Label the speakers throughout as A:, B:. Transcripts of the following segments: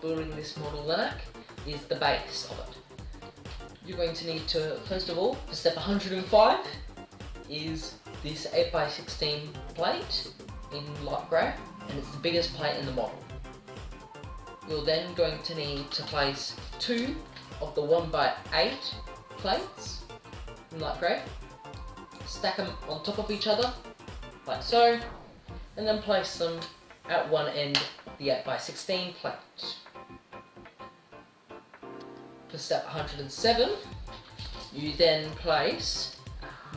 A: building this model Linac is the base of it. You're going to need to, first of all, for step 105, is this 8x16 plate in light grey, and it's the biggest plate in the model. You're then going to need to place 2 of the 1x8 plates in light grey, stack them on top of each other, like so, and then place them at one end of the 8x16 plate. For step 107, you then place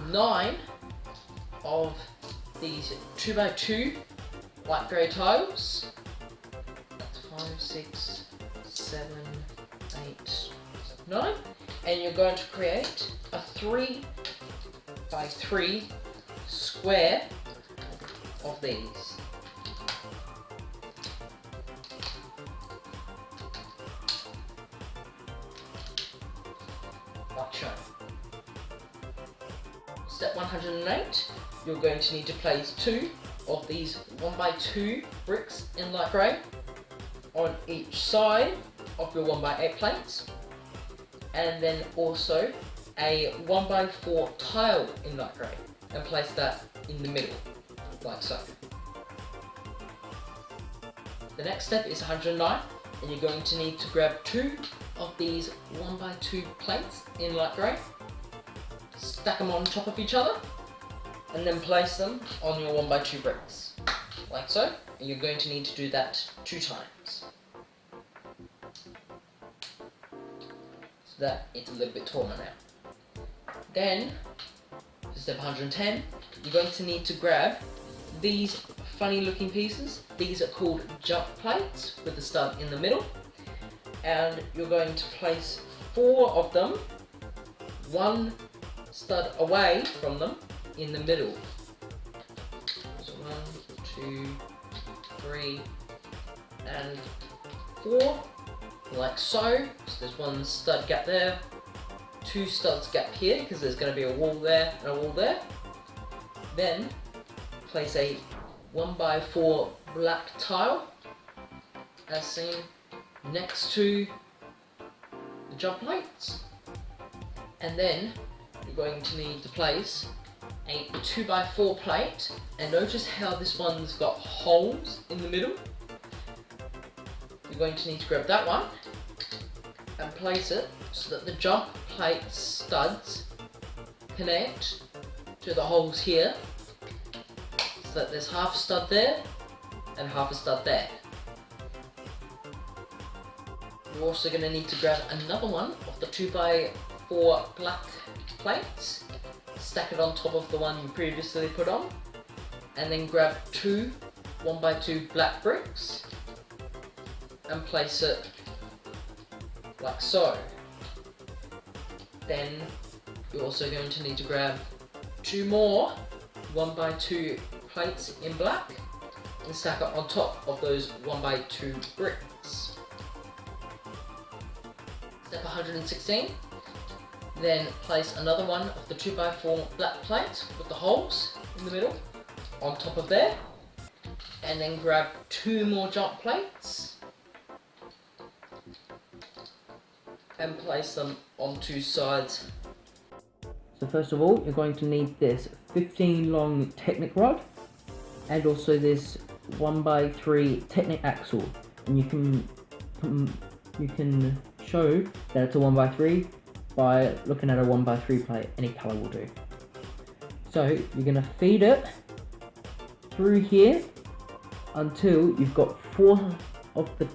A: 9 of these 2x2 light grey tiles. That's 5, 6, 7, 8, 9. And you're going to create a 3x3 square of these. Like shown. Step 108, you're going to need to place 2 of these 1x2 bricks in light grey on each side of your 1x8 plates, and then also a 1x4 tile in light grey, and place that in the middle, like so. The next step is 109, and you're going to need to grab 2 of these 1x2 plates in light grey, stack them on top of each other, and then place them on your 1x2 bricks, like so. And you're going to need to do that 2 times, so that it's a little bit taller now. Then, for step 110, you're going to need to grab these funny looking pieces. These are called jump plates with the stud in the middle, and you're going to place 4 of them, 1 stud away from them, in the middle. So 1, 2, 3, and 4, like so. So there's 1 stud gap there, 2 studs gap here because there's going to be a wall there and a wall there. Then place a 1x4 black tile, as seen, next to the jump plates, and then you're going to need to place a 2x4 plate, and notice how this one's got holes in the middle. You're going to need to grab that one and place it so that the jump plate studs connect to the holes here, so that there's half a stud there and half a stud there. You're also going to need to grab another one of the 2x4 black plates, stack it on top of the one you previously put on, and then grab 2 1x2 black bricks and place it like so. Then you're also going to need to grab 2 more 1x2 plates in black and stack it on top of those 1x2 bricks. Step 116. Then place another one of the 2x4 black plates with the holes in the middle on top of there, and then grab 2 more jump plates and place them on 2 sides. So first of all, you're going to need this 15 long Technic rod, and also this 1x3 Technic axle, and you can show that it's a 1x3 by looking at a 1x3 plate. Any colour will do. So you're going to feed it through here until you've got 4 of the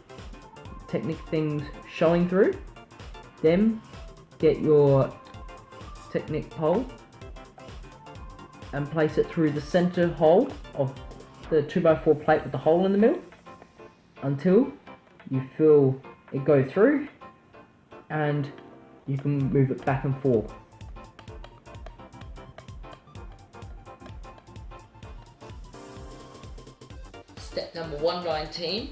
A: Technic things showing through. Then get your Technic pole and place it through the centre hole of the 2x4 plate with the hole in the middle until you feel it go through, and you can move it back and forth. Step number 119,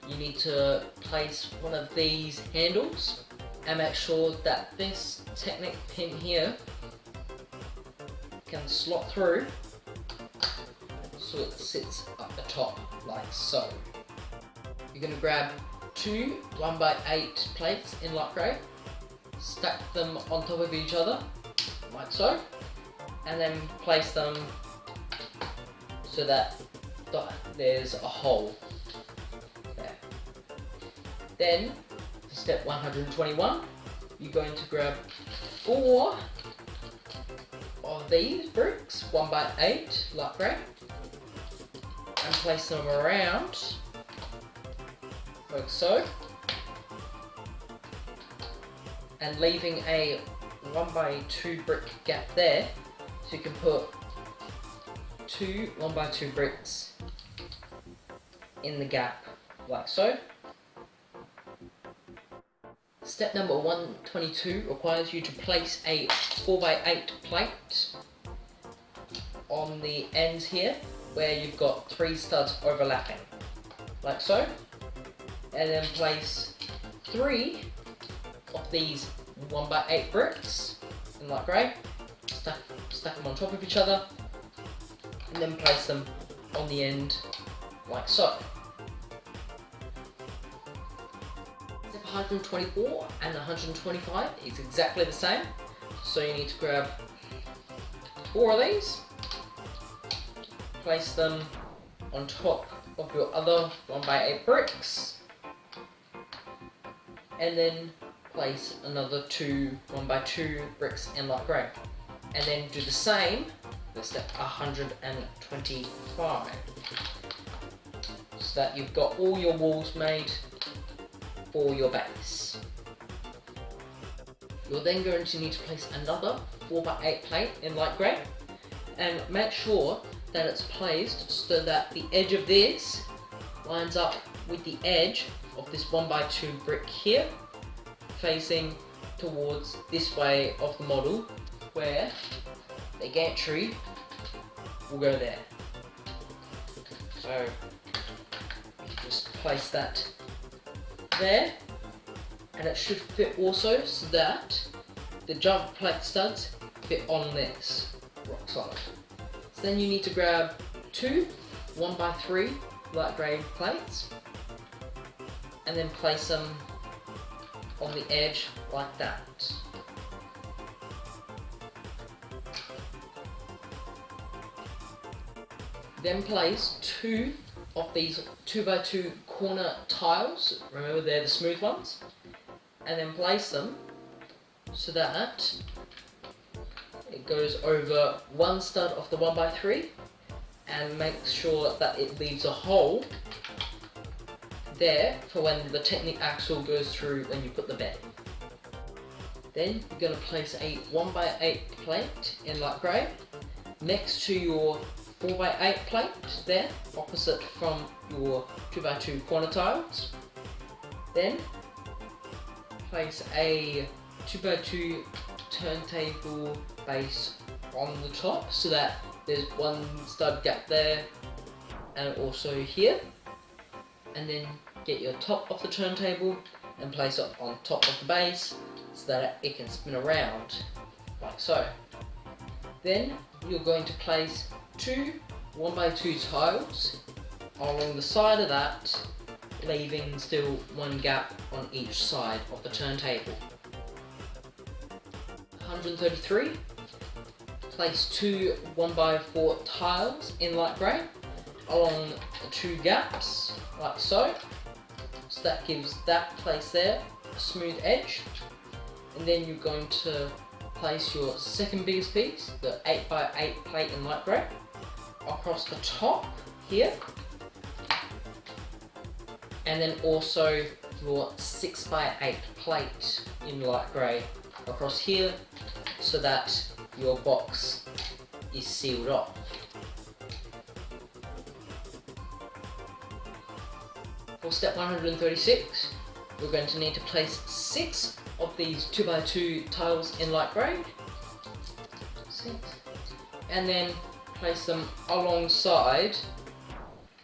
A: you need to place one of these handles and make sure that this Technic pin here can slot through so it sits at the top like so. You're going to grab two 1x8 plates in light grey, stack them on top of each other, like so, and then place them so that there's a hole there. Then, for step 121, you're going to grab 4 of these bricks, 1x8 light grey, and place them around, like so, and leaving a 1x2 brick gap there, so you can put 2 1x2 bricks in the gap, like so. Step number 122 requires you to place a 4x8 plate on the ends here, where you've got 3 studs overlapping, like so, and then place 3 of these 1x8 bricks in light grey, stack them on top of each other, and then place them on the end like so. Step 124 and 125 is exactly the same, so you need to grab 4 of these, place them on top of your other 1x8 bricks, and then place another 2 1x2 bricks in light grey, and then do the same for step 125, so that you've got all your walls made for your base. You're then going to need to place another 4x8 plate in light grey, and make sure that it's placed so that the edge of this lines up with the edge of this 1x2 brick here, facing towards this way of the model, where the gantry will go there. So just place that there, and it should fit also, so that the jump plate studs fit on this rock solid. So then you need to grab 2 1x3 light grey plates, and then place them on the edge like that. Then place 2 of these 2x2 corner tiles, remember they're the smooth ones, and then place them so that it goes over one stud of the 1x3, and make sure that it leaves a hole there for when the Technic axle goes through when you put the bed. Then you're going to place a 1x8 plate in light grey next to your 4x8 plate there, opposite from your 2x2 corner tiles. Then place a 2x2 turntable base on the top, so that there's one stud gap there and also here, and then get your top of the turntable and place it on top of the base so that it can spin around like so. Then you're going to place 2 1x2 tiles along the side of that, leaving still one gap on each side of the turntable. 133, place 2 1x4 tiles in light grey along the 2 gaps, like so. So that gives that place there a smooth edge. And then you're going to place your second biggest piece, the 8x8 plate in light grey, across the top here. And then also your 6x8 plate in light grey across here, so that your box is sealed off. For step 136, we're going to need to place 6 of these 2x2 tiles in light grey, 6, and then place them alongside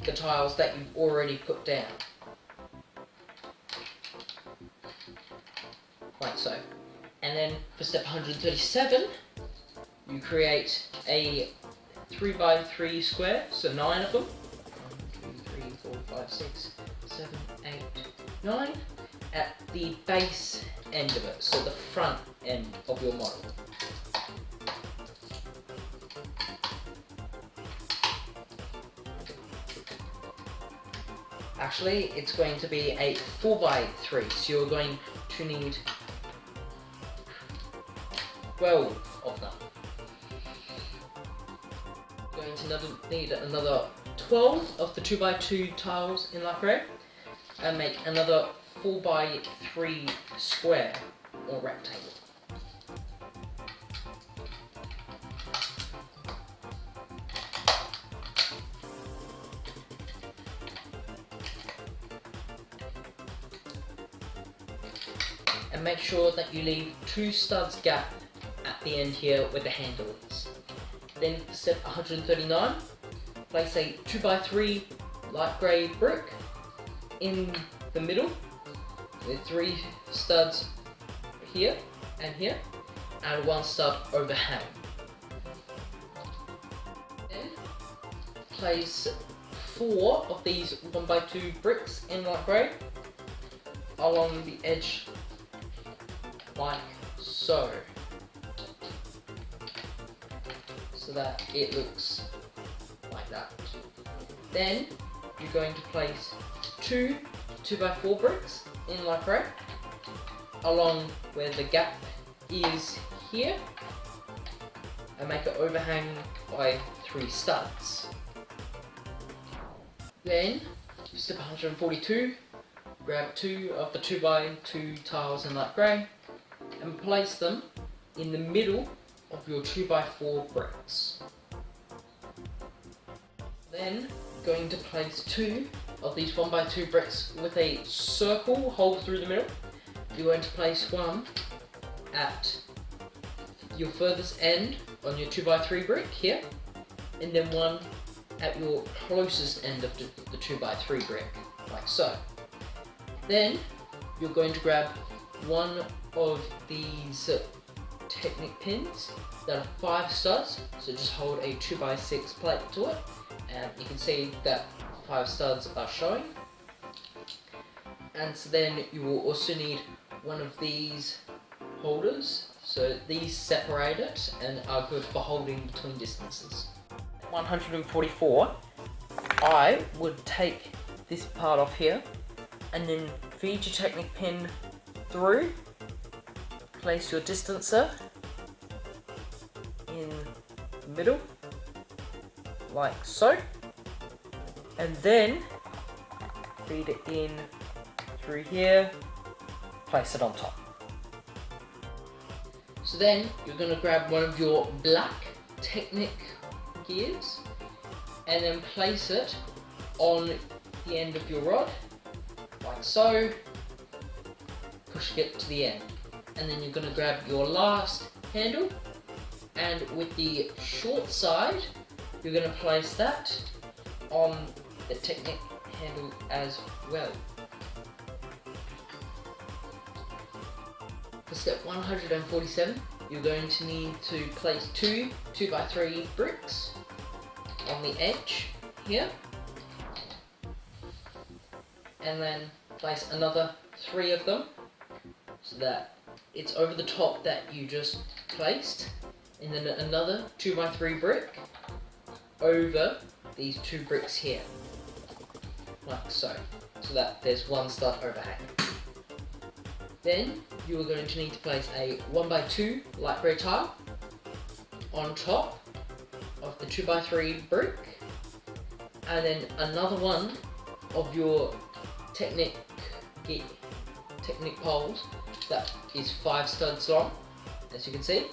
A: the tiles that you've already put down, like so. And then for step 137, you create a 3x3 square, so 9 of them. 1, 2, 3, 4, 5, 6, 7, 8, 9 at the base end of it, so the front end of your model. Actually, it's going to be a 4x3, so you're going to need 12 of them. You're going to need another 12 of the 2x2 tiles in light grey, and make another 4x3 square or rectangle. And make sure that you leave 2 studs gap at the end here where the handle is. Then for step 139, place a 2x3 light grey brick in the middle with 3 studs here, and 1 stud overhang. Then place 4 of these 1x2 bricks in light grey along the edge like so, so that it looks like that. Then you're going to place 2 2x4 bricks in light grey along where the gap is here, and make it overhang by 3 studs. Then step 142, grab 2 of the 2x2 tiles in light grey and place them in the middle of your 2x4 bricks. Then going to place 2 of these 1x2 bricks with a circle hole through the middle. You're going to place 1 at your furthest end on your 2x3 brick here, and then 1 at your closest end of the 2x3 brick, like so. Then you're going to grab 1 of these Technic pins that are 5 studs, so just hold a 2x6 plate to it, and you can see that 5 studs are showing. And so then you will also need 1 of these holders, so these separate it and are good for holding between distances. 144, I would take this part off here and then feed your Technic pin through, place your distancer in the middle, like so, and then feed it in through here, place it on top. So then you're going to grab 1 of your black Technic gears and then place it on the end of your rod, like so, pushing it to the end. And then you're going to grab your last handle, and with the short side you're going to place that on the Technic handle as well. For step 147, you're going to need to place 2 2x3 bricks on the edge here, and then place another 3 of them so that it's over the top that you just placed, and then another 2x3 brick over these 2 bricks here, like so, so that there's 1 stud overhang. Then you are going to need to place a 1x2 light grey tile on top of the 2x3 brick, and then another 1 of your Technic poles that is 5 studs long, as you can see.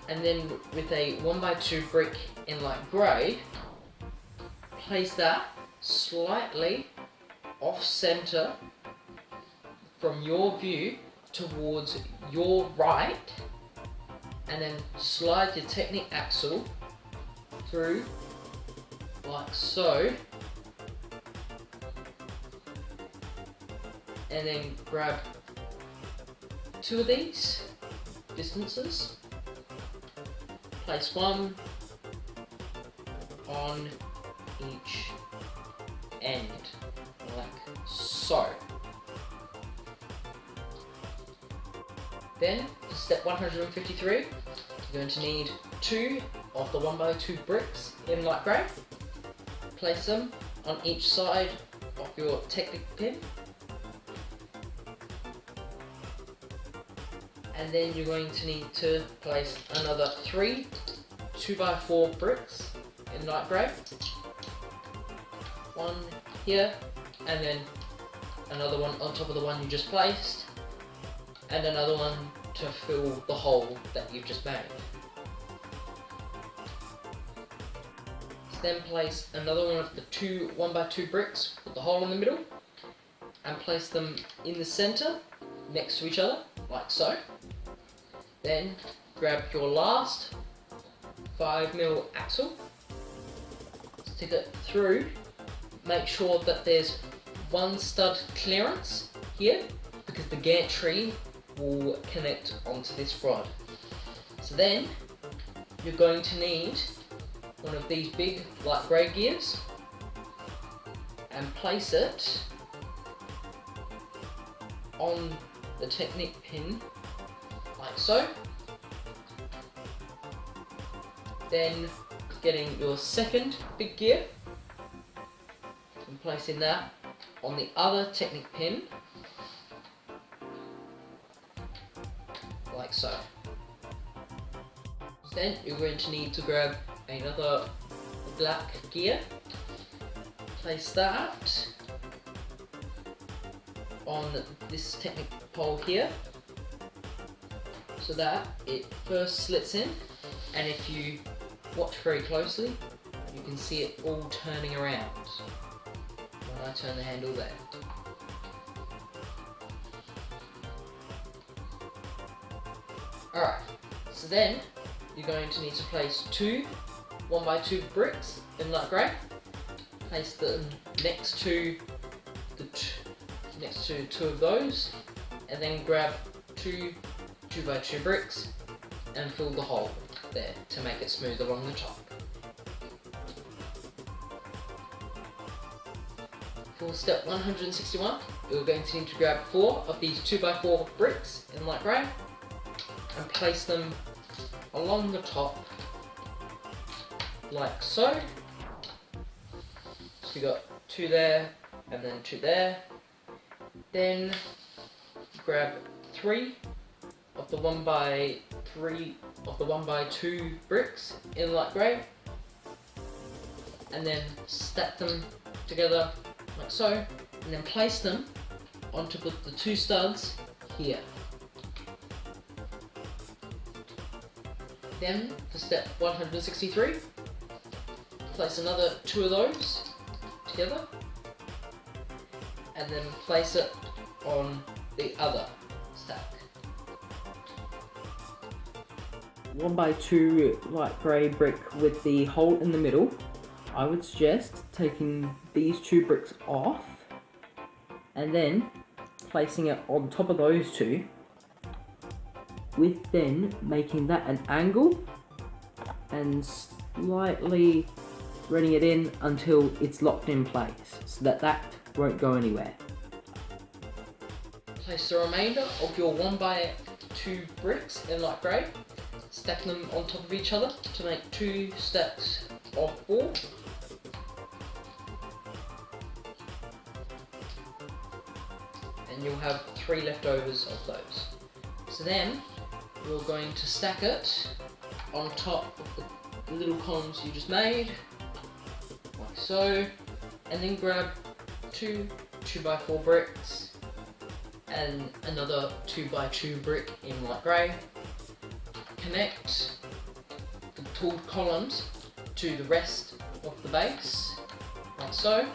A: And then with a 1x2 brick in light grey, place that slightly off center from your view towards your right, and then slide your Technic axle through like so, and then grab 2 of these distances, place 1 on each end so. Then, for step 153, you're going to need 2 of the 1x2 bricks in light grey. Place them on each side of your Technic pin. And then you're going to need to place another 3 2x4 bricks in light grey. One here, and then another one on top of the one you just placed, and another one to fill the hole that you've just made. Then place another one of the 2 1x2 bricks with the hole in the middle, and place them in the centre next to each other, like so. Then grab your last 5mm axle, stick it through, make sure that there's 1 stud clearance here, because the gantry will connect onto this rod. So then you're going to need one of these big light grey gears and place it on the Technic pin like so. Then getting your second big gear and placing that on the other Technic pin like so. Then you're going to need to grab another black gear, place that on this Technic pole here so that it first slits in, and if you watch very closely you can see it all turning around when I turn the handle there. Alright, so then you're going to need to place 2 1x2 bricks in light grey, place them next to 2 of those, and then grab 2 2x2 bricks and fill the hole there to make it smooth along the top. For step 161, you're going to need to grab 4 of these 2x4 bricks in light grey and place them along the top like so. So you got 2 there and then 2 there. Then grab 3 of the 1x2 bricks in light grey and then stack them together like so, and then place them on top of the 2 studs here. Then for step 163, place another 2 of those together and then place it on the other stack. 1x2 light grey brick with the hole in the middle. I would suggest taking these 2 bricks off and then placing it on top of those 2, with then making that an angle and slightly running it in until it's locked in place so that that won't go anywhere. Place the remainder of your 1x2 bricks in light grey, stack them on top of each other to make 2 stacks of 4. And you'll have 3 leftovers of those. So then you're going to stack it on top of the little columns you just made, like so, and then grab 2 2x4 bricks and another 2x2 brick in light grey. Connect the tooled columns to the rest of the base, like so.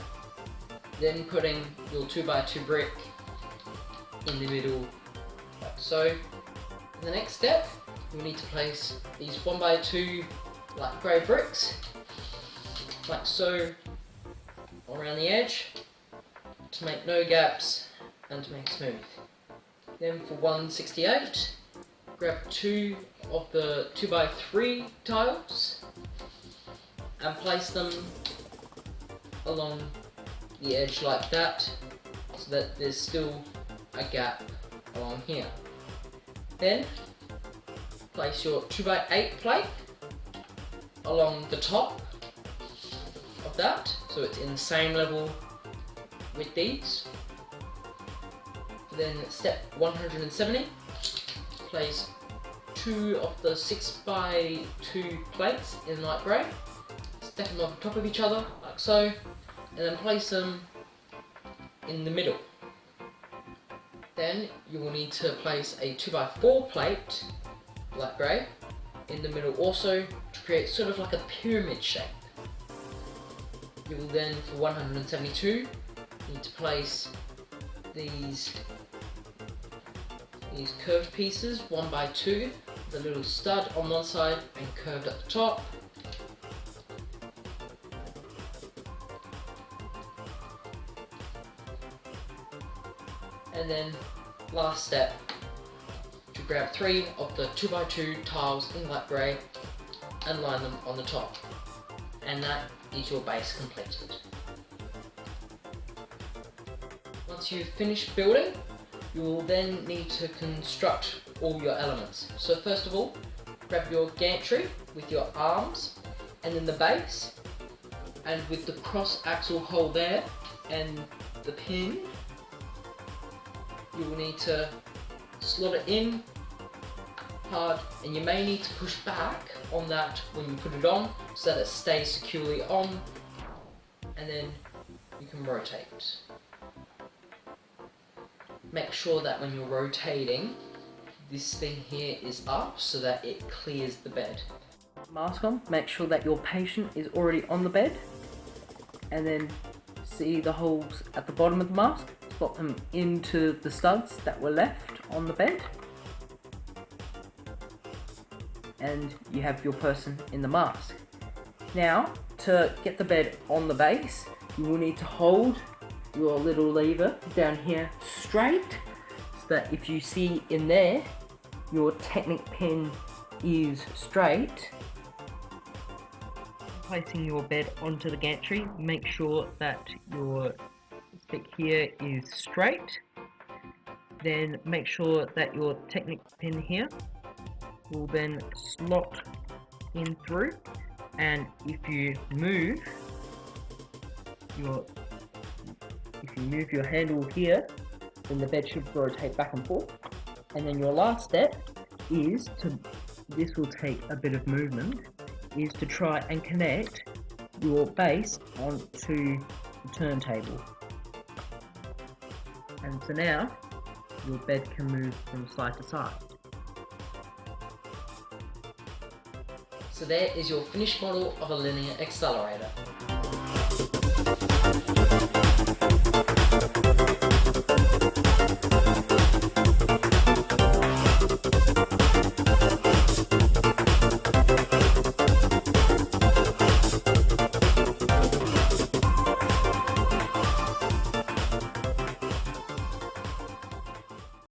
A: Then putting your 2x2 brick in the middle, like so. In the next step, you'll need to place these 1x2 light grey bricks, like so, around the edge, to make no gaps and to make it smooth. Then for 168, grab 2 of the 2x3 tiles and place them along the edge like that, so that there's still a gap along here. Then place your 2x8 plate along the top of that, so it's in the same level with these. Then step 170, place 2 of the 6x2 plates in light grey, stack them on top of each other like so, and then place them in the middle. Then you will need to place a 2x4 plate, light grey, in the middle also to create sort of like a pyramid shape. You will then, for 172, need to place these curved pieces 1x2, with a little stud on one side and curved at the top. And then last step, to grab 3 of the 2x2 tiles in light grey and line them on the top. And that is your base completed. Once you've finished building, you will then need to construct all your elements. So first of all, grab your gantry with your arms and then the base, and with the cross axle hole there and the pin, you will need to slot it in hard, and you may need to push back on that when you put it on so that it stays securely on, and then you can rotate. Make sure that when you're rotating, this thing here is up so that it clears the bed. Mask on, make sure that your patient is already on the bed, and then see the holes at the bottom of the mask, slot them into the studs that were left on the bed, and you have your person in the mask. Now, to get the bed on the base, you will need to hold your little lever down here straight, so that if you see in there, your Technic pin is straight. Placing your bed onto the gantry, make sure that your stick here is straight. Then make sure that your Technic pin here will then slot in through, and if you move your handle here, then the bed should rotate back and forth. And then your last step is to, this will take a bit of movement, is to try and connect your base onto the turntable. And so now your bed can move from side to side. So there is your finished model of a linear accelerator.